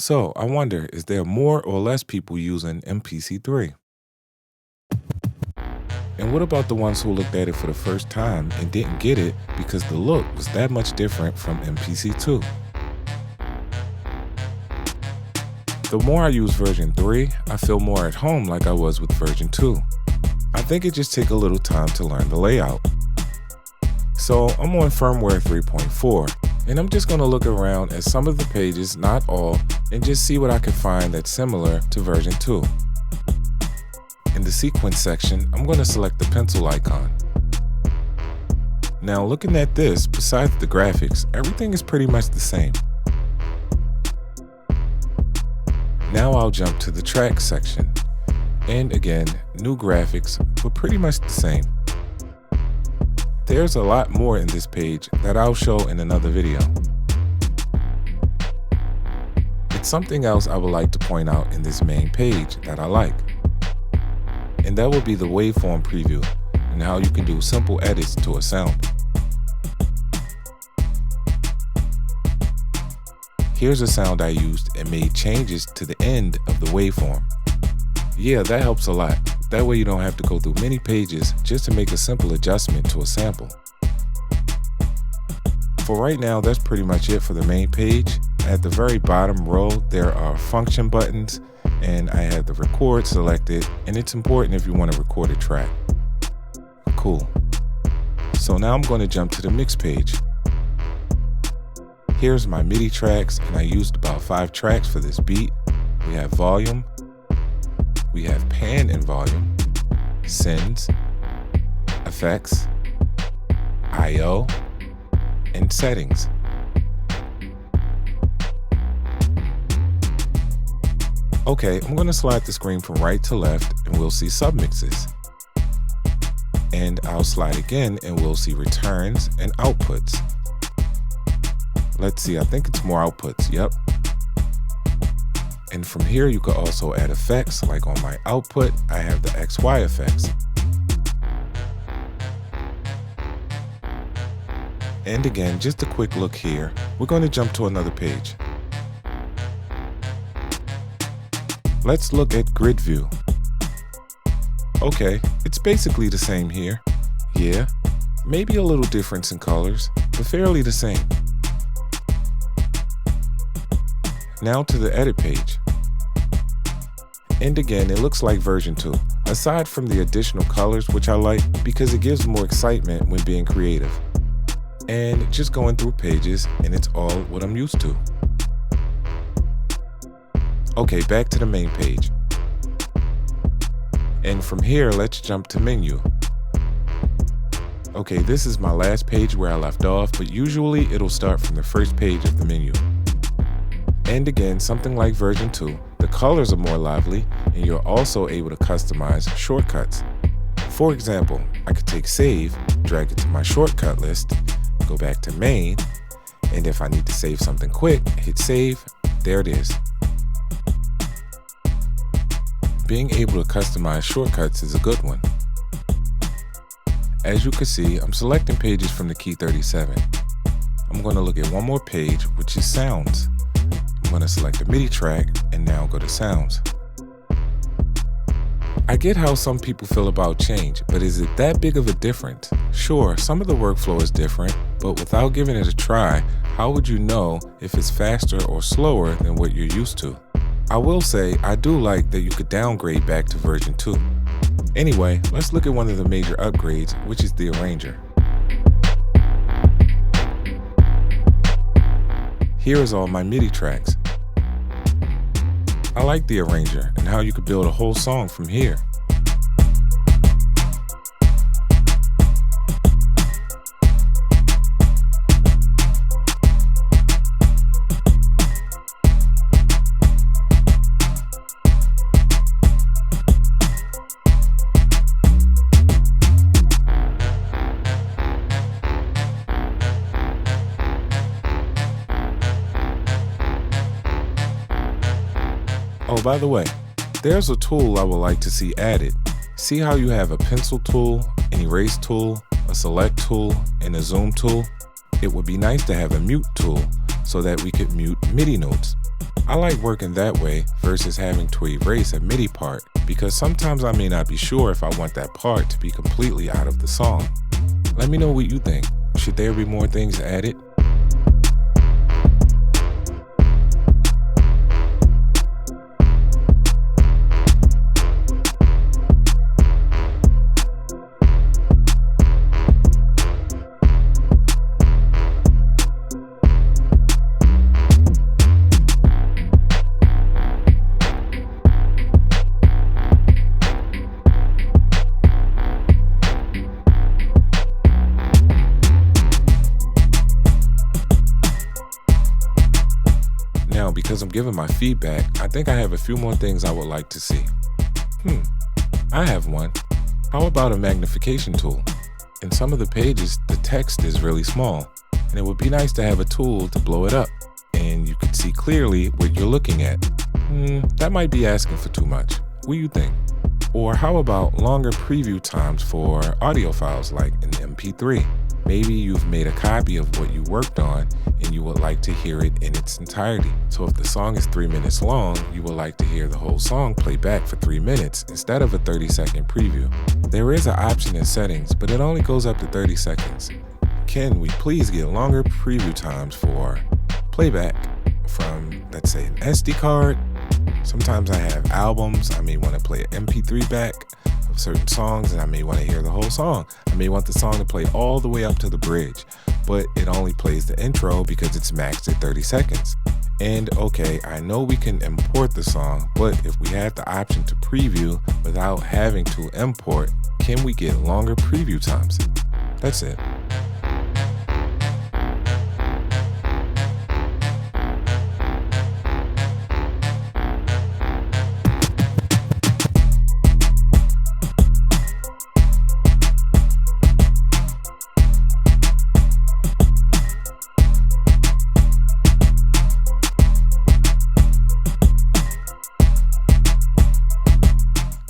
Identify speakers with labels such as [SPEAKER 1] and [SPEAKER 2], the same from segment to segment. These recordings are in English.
[SPEAKER 1] So I wonder, is there more or less people using MPC 3? And what about the ones who looked at it for the first time and didn't get it because the look was that much different from MPC 2? The more I use version 3, I feel more at home like I was with version 2. I think it just takes a little time to learn the layout. So I'm on firmware 3.4, and I'm just going to look around at some of the pages, not all, and just see what I can find that's similar to version 2. In the sequence section, I'm going to select the pencil icon. Now looking at this, besides the graphics, everything is pretty much the same. Now I'll jump to the track section. And again, new graphics, but pretty much the same. There's a lot more in this page that I'll show in another video. It's something else I would like to point out in this main page that I like. And that will be the waveform preview and how you can do simple edits to a sound. Here's a sound I used and made changes to the end of the waveform. Yeah, that helps a lot. That way you don't have to go through many pages just to make a simple adjustment to a sample. For right now, that's pretty much it for the main page. At the very bottom row, there are function buttons, and I have the record selected, and it's important if you want to record a track. Cool. So now I'm going to jump to the mix page. Here's my MIDI tracks, and I used about 5 tracks for this beat. We have volume, we have pan and volume, sends, effects, I/O, and settings. Okay, I'm going to slide the screen from right to left and we'll see submixes. And I'll slide again and we'll see returns and outputs. Let's see, I think it's more outputs, yep. And from here you can also add effects, like on my output, I have the XY effects. And again, just a quick look here, we're going to jump to another page. Let's look at grid view. Okay, it's basically the same here. Yeah, maybe a little difference in colors, but fairly the same. Now to the edit page. And again, it looks like version 2, aside from the additional colors, which I like because it gives more excitement when being creative. And just going through pages, and it's all what I'm used to. Okay, back to the main page. And from here, let's jump to menu. Okay, this is my last page where I left off, but usually it'll start from the first page of the menu. And again, something like version 2, the colors are more lively, and you're also able to customize shortcuts. For example, I could take save, drag it to my shortcut list, go back to main, and if I need to save something quick, hit save, there it is. Being able to customize shortcuts is a good one. As you can see, I'm selecting pages from the key 37. I'm going to look at one more page, which is sounds. I'm going to select a MIDI track and now go to sounds. I get how some people feel about change, but is it that big of a difference? Sure, some of the workflow is different, but without giving it a try, how would you know if it's faster or slower than what you're used to? I will say I do like that you could downgrade back to version 2. Anyway, let's look at one of the major upgrades, which is the arranger. Here is all my MIDI tracks. I like the arranger and how you could build a whole song from here. Oh, by the way, there's a tool I would like to see added. See how you have a pencil tool, an erase tool, a select tool, and a zoom tool? It would be nice to have a mute tool so that we could mute MIDI notes. I like working that way versus having to erase a MIDI part because sometimes I may not be sure if I want that part to be completely out of the song. Let me know what you think. Should there be more things added? Now, because I'm giving my feedback, I think I have a few more things I would like to see. I have one. How about a magnification tool? In some of the pages, the text is really small, and it would be nice to have a tool to blow it up, and you could see clearly what you're looking at. That might be asking for too much. What do you think? Or how about longer preview times for audio files like an MP3? Maybe you've made a copy of what you worked on and you would like to hear it in its entirety. So if the song is 3 minutes long, you would like to hear the whole song play back for 3 minutes instead of a 30-second preview. There is an option in settings, but it only goes up to 30 seconds. Can we please get longer preview times for playback from, let's say, an SD card? Sometimes I have albums, I may want to play an MP3 back of certain songs and I may want to hear the whole song. I may want the song to play all the way up to the bridge, but it only plays the intro because it's maxed at 30 seconds. And okay, I know we can import the song, but if we have the option to preview without having to import, can we get longer preview times? That's it.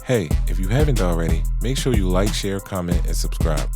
[SPEAKER 1] Hey, if you haven't already, make sure you like, share, comment, and subscribe.